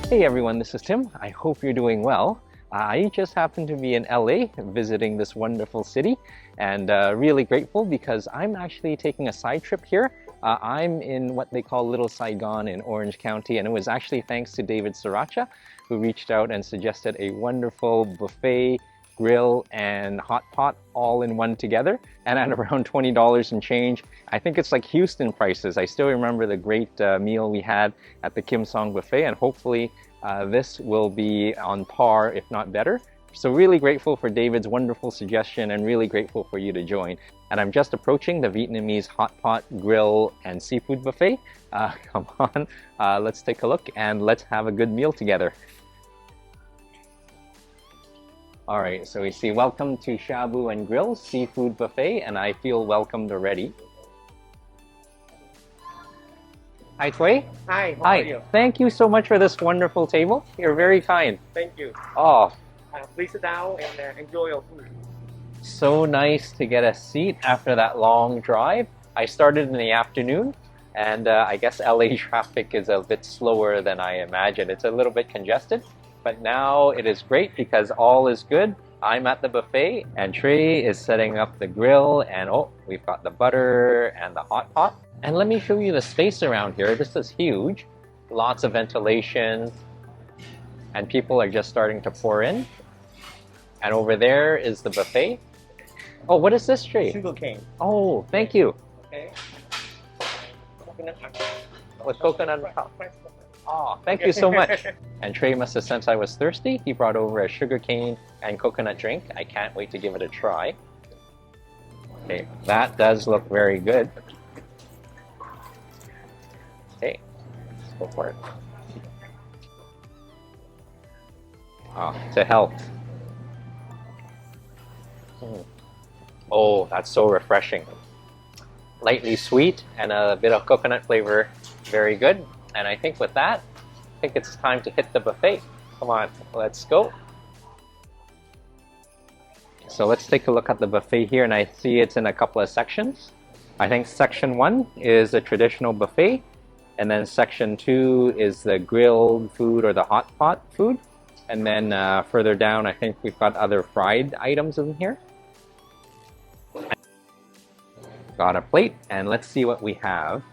Hey everyone, this is Tim. I hope you're doing well. I just happened to be in LA visiting this wonderful city and really grateful because I'm actually taking a side trip here. I'm in what they call Little Saigon in Orange County, and it was actually thanks to David Sriracha who reached out and suggested a wonderful buffet, grill, and hot pot all in one together, and at around $20 and change. I think it's like Houston prices. I still remember the great meal we had at the Kim Song Buffet, and hopefully this will be on par, if not better. So really grateful for David's wonderful suggestion and really grateful for you to join. And I'm just approaching the Vietnamese Hotpot Grill and Seafood Buffet. Come on, let's take a look and let's have a good meal together. All right, so we see welcome to Shabu and Grill Seafood Buffet, and I feel welcomed already. Hi, Tway. Hi, how Hi. are you? Thank you so much for this wonderful table. You're very kind. Thank you. Oh, Please sit down and enjoy your food. so nice to get a seat after that long drive. I started in the afternoon, and I guess LA traffic is a bit slower than I imagined. It's a little bit congested, but now it is great because all is good. I'm at the buffet, and Trey is setting up the grill, and oh, we've got the butter and the hot pot. And let me show you the space around here. This is huge. Lots of ventilation, and people are just starting to pour in. And over there is the buffet. Oh, what is this, Trey? Sugarcane. Oh, thank you. Okay. Coconut. With coconut on top. Oh, thank you so much. And Trey must have sensed I was thirsty. He brought over a sugarcane and coconut drink. I can't wait to give it a try. Okay, that does look very good. Okay, let's go for it. Oh, to health. Oh, that's so refreshing. Lightly sweet and a bit of coconut flavor. Very good. And I think with that, I think it's time to hit the buffet. Come on, let's go. So let's take a look at the buffet here, and I see it's in a couple of sections. I think section 1 is a traditional buffet, and then section 2 is the grilled food or the hot pot food. And then further down, I think we've got other fried items in here. Got a plate, and let's see what we have.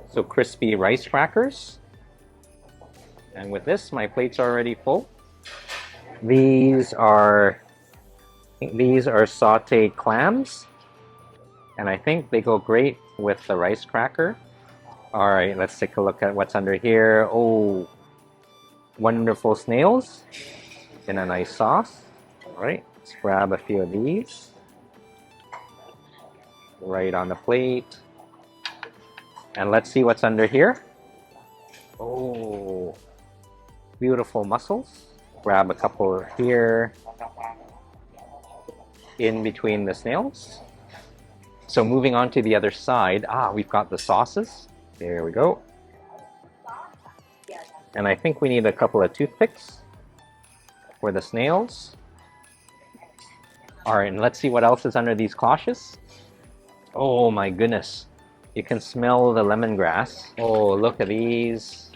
So crispy rice crackers. And with this, my plate's already full. These are sauteed clams. And I think they go great with the rice cracker. All right, let's take a look at what's under here. Oh, wonderful snails in a nice sauce. All right, let's grab a few of these. Right on the plate. And let's see what's under here. Oh, beautiful mussels. Grab a couple here in between the snails. So moving on to the other side, we've got the sauces. There we go. And I think we need a couple of toothpicks for the snails. All right, and let's see what else is under these cloches. Oh my goodness. You can smell the lemongrass. Oh, look at these.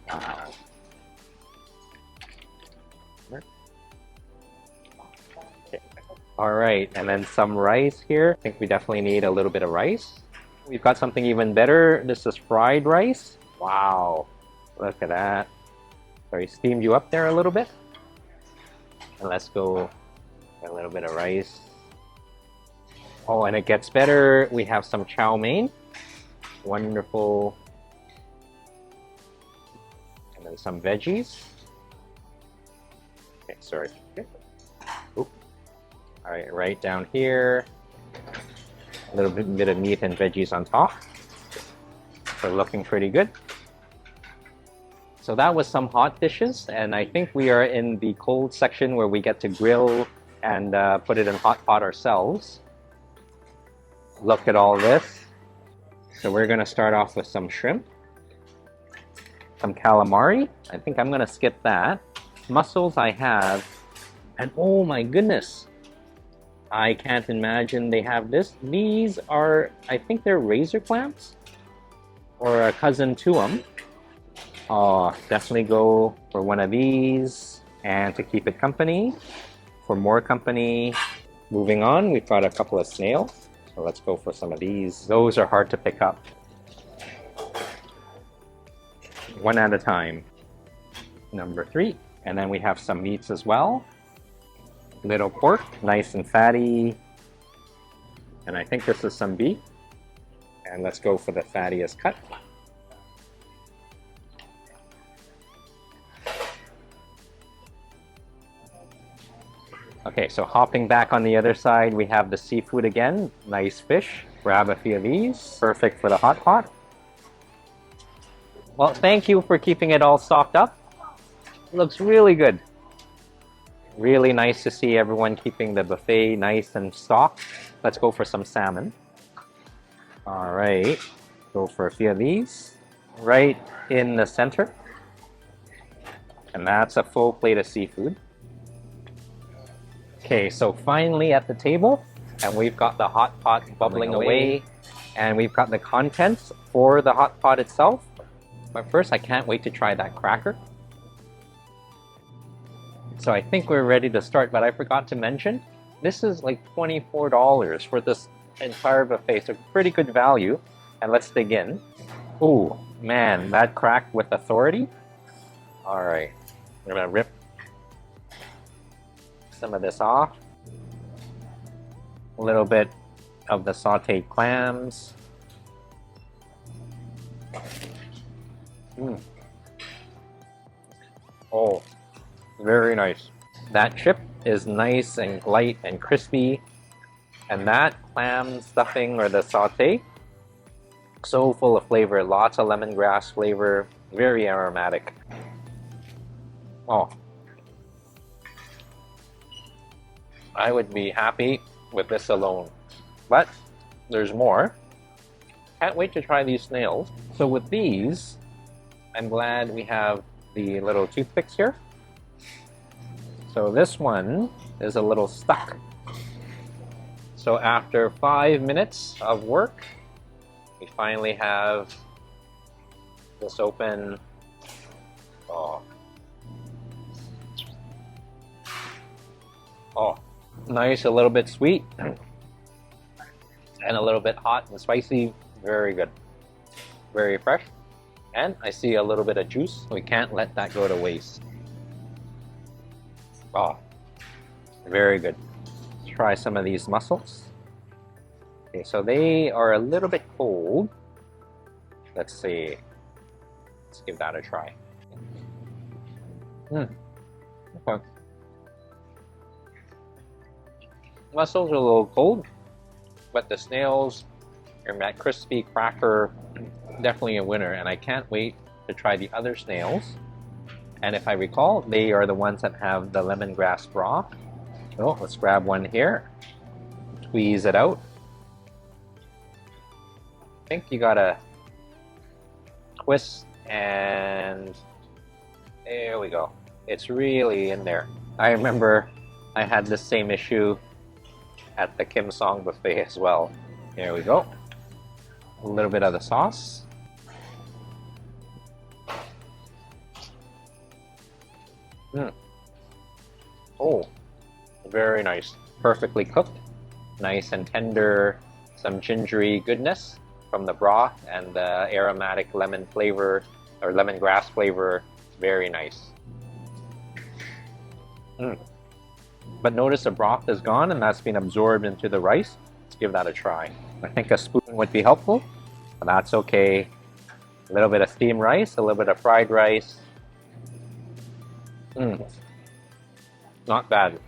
Wow. All right, and then some rice here. I think we definitely need a little bit of rice. We've got something even better. This is fried rice. Wow, look at that. So I steamed you up there a little bit. And let's go a little bit of rice. Oh, and it gets better. We have some chow mein. Wonderful. And then some veggies. Okay. sorry. Oop. All right, right down here. A little bit of meat and veggies on top. So looking pretty good. So that was some hot dishes, and I think we are in the cold section where we get to grill and put it in hot pot ourselves. Look at all this. So we're gonna start off with some shrimp, some calamari. I think I'm gonna skip that. Mussels I have, and oh my goodness, I can't imagine they have this. These are, I think they're razor clams, or a cousin to them. Oh, definitely go for one of these, and to keep it company, for more company. Moving on, we've got a couple of snails. So let's go for some of these. Those are hard to pick up. One at a time. Number 3. And then we have some meats as well. Little pork, nice and fatty. And I think this is some beef. And let's go for the fattiest cut. Okay, so hopping back on the other side, we have the seafood again. Nice fish. Grab a few of these. Perfect for the hot pot. Well, thank you for keeping it all stocked up. Looks really good. Really nice to see everyone keeping the buffet nice and stocked. Let's go for some salmon. All right, go for a few of these. Right in the center. And that's a full plate of seafood. Okay, so finally at the table, and we've got the hot pot bubbling away, and we've got the contents for the hot pot itself. But first, I can't wait to try that cracker. So I think we're ready to start, but I forgot to mention, this is like $24 for this entire buffet, so pretty good value. And let's dig in. Ooh, man, that cracked with authority. All right, we're gonna rip some of this off. A little bit of the sauteed clams. Oh, very nice. That chip is nice and light and crispy. And that clam stuffing or the saute, so full of flavor. Lots of lemongrass flavor. Very aromatic. Oh, I would be happy with this alone. But there's more. Can't wait to try these snails. So with these, I'm glad we have the little toothpicks here. So this one is a little stuck. So after 5 minutes of work, we finally have this open. Oh. Oh, nice, a little bit sweet. And a little bit hot and spicy. Very good. Very fresh. And I see a little bit of juice. We can't let that go to waste. Oh, very good. Let's try some of these mussels. Okay, so they are a little bit cold. Let's see. Let's give that a try. Okay. Mussels are a little cold, but the snails and that crispy cracker, definitely a winner. And I can't wait to try the other snails. And if I recall, they are the ones that have the lemongrass broth. So let's grab one here. Squeeze it out. I think you gotta twist and there we go. It's really in there. I remember I had the same issue at the Kim Song buffet as well. Here we go. A little bit of the sauce. Oh, very nice. Perfectly cooked. Nice and tender. Some gingery goodness from the broth and the aromatic lemon flavor or lemongrass flavor. Very nice. But notice the broth is gone and that's been absorbed into the rice. Let's give that a try. I think a spoon would be helpful, but that's okay. A little bit of steamed rice, a little bit of fried rice. Not bad.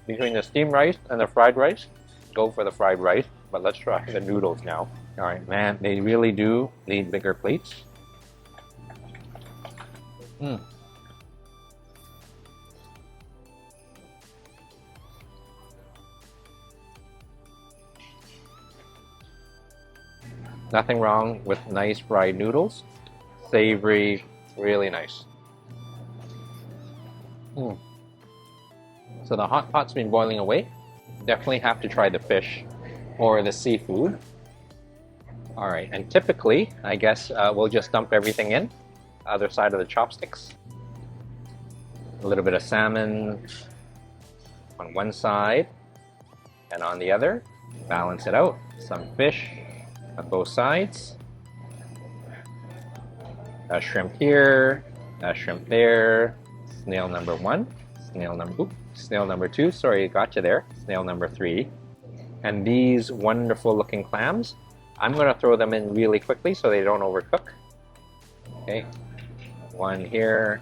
Between the steamed rice and the fried rice, go for the fried rice, but let's try the noodles now. All right, man, they really do need bigger plates. Nothing wrong with nice fried noodles. Savory, really nice. So the hot pot's been boiling away. Definitely have to try the fish or the seafood. All right, and typically, I guess we'll just dump everything in. Other side of the chopsticks. A little bit of salmon on one side and on the other. Balance it out. Some fish on both sides. A shrimp here, a shrimp there. Snail number 1, snail number 2, sorry, got you there. Snail number 3. And these wonderful looking clams, I'm going to throw them in really quickly so they don't overcook. Okay, one here,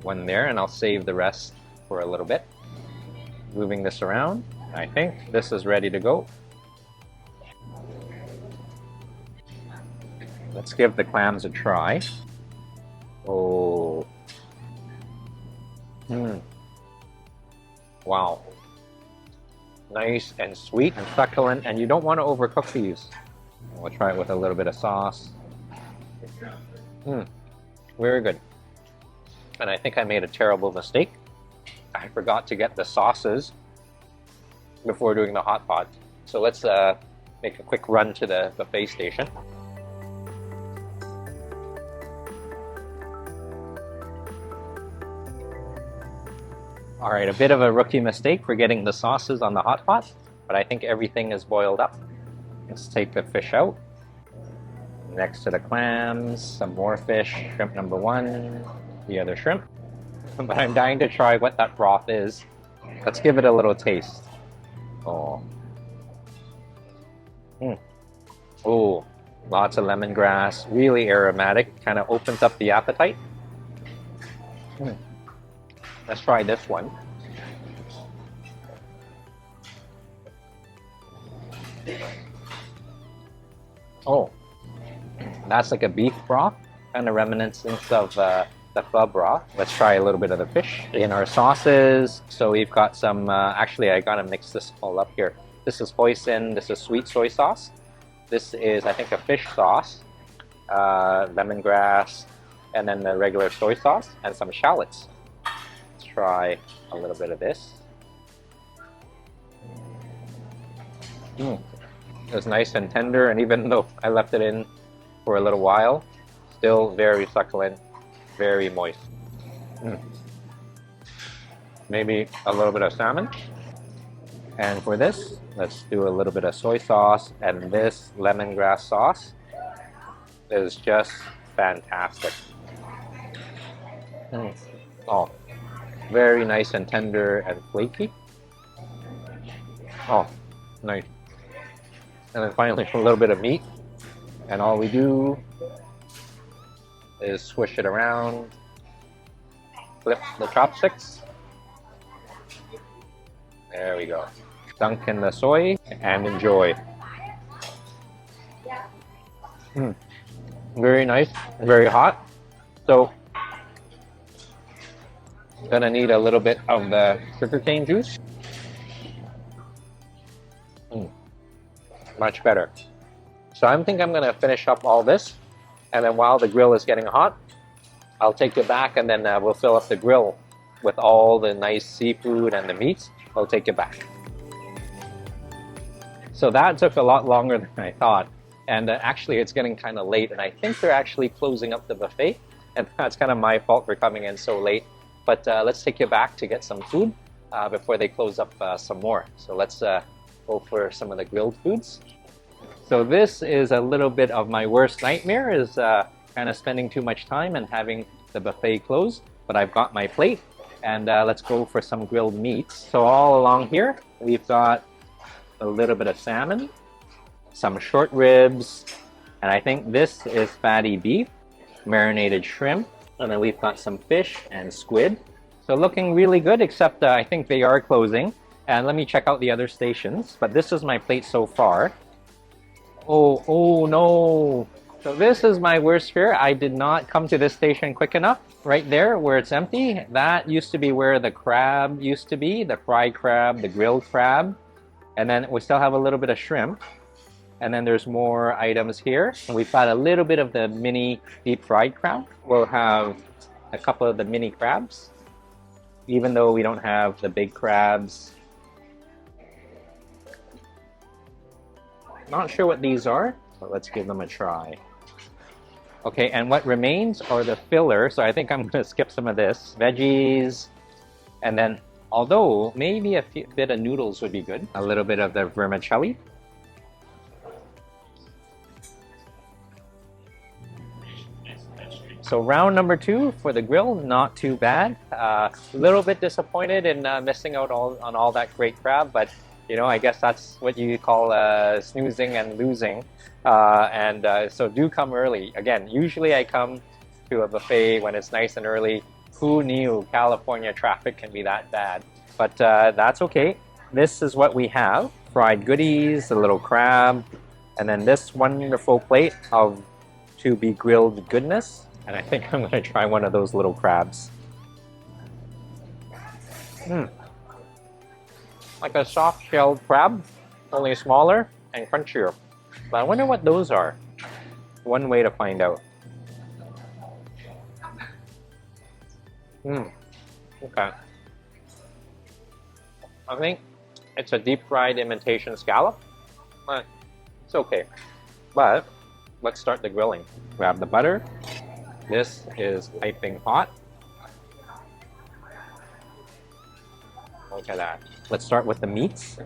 one there, and I'll save the rest for a little bit. Moving this around, I think this is ready to go. Let's give the clams a try. Oh. Wow. Nice and sweet and succulent, and you don't want to overcook these. We'll try it with a little bit of sauce. Very good. And I think I made a terrible mistake. I forgot to get the sauces before doing the hot pot. So let's make a quick run to the buffet station. All right, a bit of a rookie mistake for getting the sauces on the hot pot, but I think everything is boiled up. Let's take the fish out. Next to the clams, some more fish, shrimp number 1, the other shrimp. But I'm dying to try what that broth is. Let's give it a little taste. Oh. Oh, lots of lemongrass, really aromatic, kind of opens up the appetite. Let's try this one. Oh, that's like a beef broth, kind of reminiscence of the pho broth. Let's try a little bit of the fish in our sauces. So we've got some, actually I gotta mix this all up here. This is hoisin, this is sweet soy sauce. This is, I think, a fish sauce, lemongrass, and then the regular soy sauce, and some shallots. Try a little bit of this. It's nice and tender, and even though I left it in for a little while, still very succulent, very moist. Maybe a little bit of salmon. And for this, let's do a little bit of soy sauce, and this lemongrass sauce is just fantastic. Oh, very nice and tender and flaky. Oh, nice. And then finally a little bit of meat. And all we do is swish it around, flip the chopsticks. There we go. Dunk in the soy and enjoy. Very nice, very hot. So, gonna need a little bit of the sugarcane juice. Much better. So I think I'm gonna finish up all this, and then while the grill is getting hot, I'll take it back, and then we'll fill up the grill with all the nice seafood and the meats. I'll take it back. So that took a lot longer than I thought, and actually it's getting kind of late, and I think they're actually closing up the buffet, and that's kind of my fault for coming in so late. But let's take you back to get some food before they close up some more. So let's go for some of the grilled foods. So this is a little bit of my worst nightmare, is kind of spending too much time and having the buffet close. But I've got my plate, and let's go for some grilled meats. So all along here, we've got a little bit of salmon, some short ribs, and I think this is fatty beef, marinated shrimp, and then we've got some fish and squid, So looking really good, except I think they are closing. And let me check out the other stations. But this is my plate so far. Oh no. So this is my worst fear. I did not come to this station quick enough. Right there where it's empty, that used to be where the crab used to be, the fried crab, the grilled crab. And then we still have a little bit of shrimp. And then there's more items here. And we've got a little bit of the mini deep fried crab. We'll have a couple of the mini crabs, even though we don't have the big crabs. Not sure what these are, but let's give them a try. Okay, and what remains are the filler, so I think I'm going to skip some of this. Veggies, and then, although maybe a bit of noodles would be good. A little bit of the vermicelli. So round number 2 for the grill, not too bad. A little bit disappointed in missing out on all that great crab, but you know, I guess that's what you call snoozing and losing. So do come early. Again, usually I come to a buffet when it's nice and early. Who knew California traffic can be that bad? But that's okay. This is what we have. Fried goodies, a little crab, and then this wonderful plate of to-be grilled goodness. And I think I'm going to try one of those little crabs. Like a soft-shelled crab, only smaller and crunchier. But I wonder what those are. One way to find out. Okay. I think it's a deep-fried imitation scallop. But it's okay. But let's start the grilling. Grab the butter. This is piping hot. Look at that. Let's start with the meats.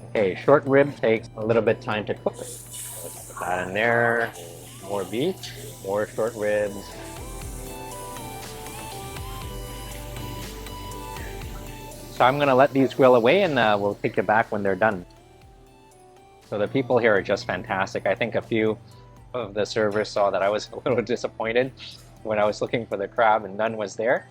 Okay, short rib takes a little bit of time to cook. Let's put that in there. More beef, more short ribs. So I'm gonna let these grill away and we'll take it back when they're done. So the people here are just fantastic. I think a few of the servers saw that I was a little disappointed when I was looking for the crab and none was there.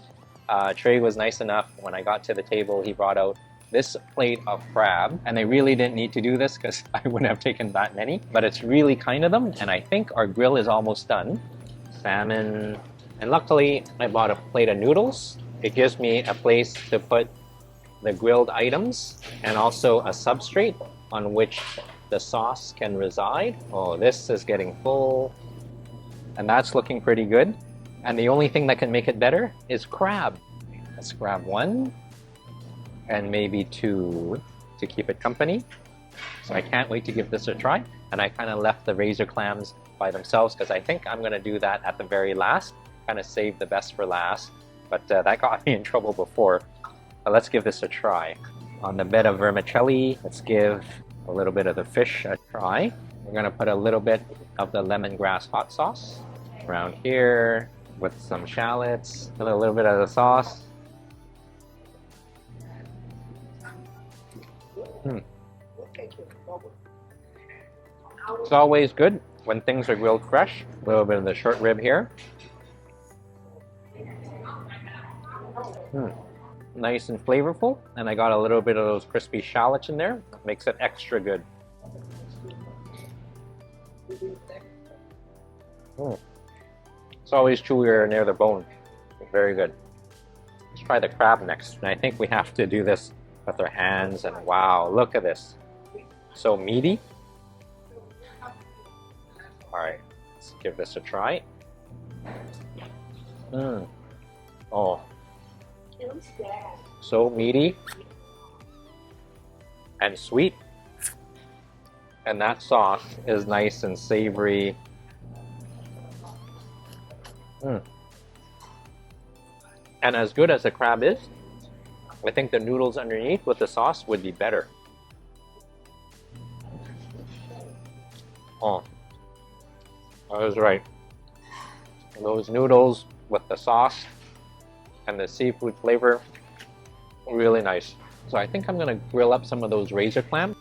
Trey was nice enough. When I got to the table, he brought out this plate of crab, and they really didn't need to do this because I wouldn't have taken that many, but it's really kind of them, and I think our grill is almost done. Salmon, and luckily I bought a plate of noodles. It gives me a place to put the grilled items and also a substrate on which the sauce can reside. Oh, this is getting full, and that's looking pretty good. And the only thing that can make it better is crab. Let's grab one and maybe two to keep it company. So I can't wait to give this a try. And I kind of left the razor clams by themselves because I think I'm going to do that at the very last. Kind of save the best for last. But that got me in trouble before. But let's give this a try. On the bed of vermicelli, let's give a little bit of the fish a try. We're going to put a little bit of the lemongrass hot sauce around here with some shallots, a little bit of the sauce. It's always good when things are grilled fresh. A little bit of the short rib here. Nice and flavorful, and I got a little bit of those crispy shallots in there. Makes it extra good. It's always chewier near the bone. Very good. Let's try the crab next. And I think we have to do this with our hands, and wow, look at this. So meaty. Alright, let's give this a try. Oh. So meaty and sweet. And that sauce is nice and savory. And as good as the crab is, I think the noodles underneath with the sauce would be better. Oh, I was right. Those noodles with the sauce and the seafood flavor, really nice. So I think I'm gonna grill up some of those razor clams.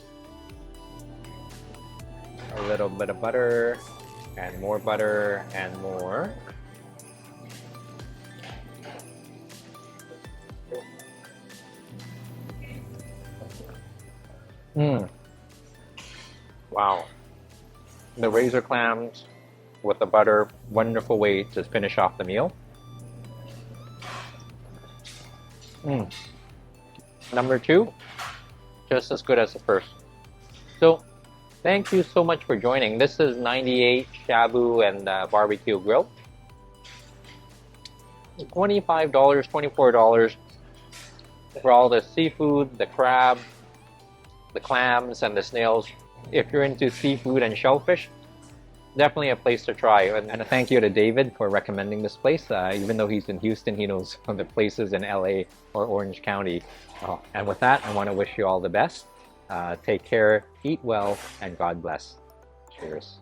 A little bit of butter, and more butter, and more. Mm. Wow. The razor clams with the butter, wonderful way to finish off the meal. Mm. Number two, just as good as the first. So, thank you so much for joining. This is 98 Shabu and Barbecue Grill. $25, $24 for all the seafood, the crab, the clams, and the snails. If you're into seafood and shellfish, definitely a place to try. And a thank you to David for recommending this place. Even though he's in Houston, he knows the places in LA or Orange County. And with that, I want to wish you all the best. Take care, eat well, and God bless. Cheers.